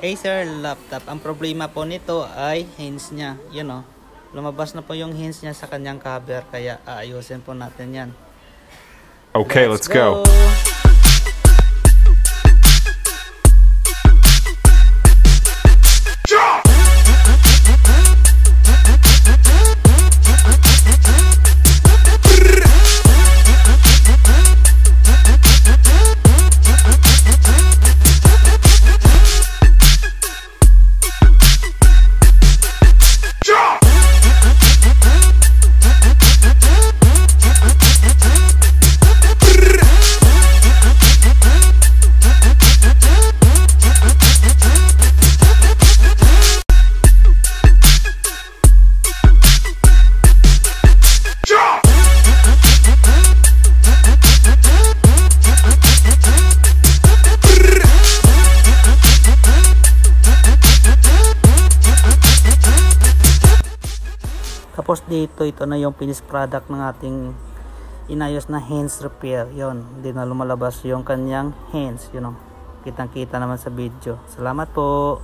Acer laptop. Ang problema po nito ay hinge nya. Yun o. Lumabas na po yung hinge nya sa kanyang cover. Kaya aayusin po natin yan. Okay, let's go. Tapos dito, ito na yung finished product ng ating inayos na hinge repair. Yun, hindi na lumalabas yung kanyang hinge. Kitang kita naman sa video. Salamat po.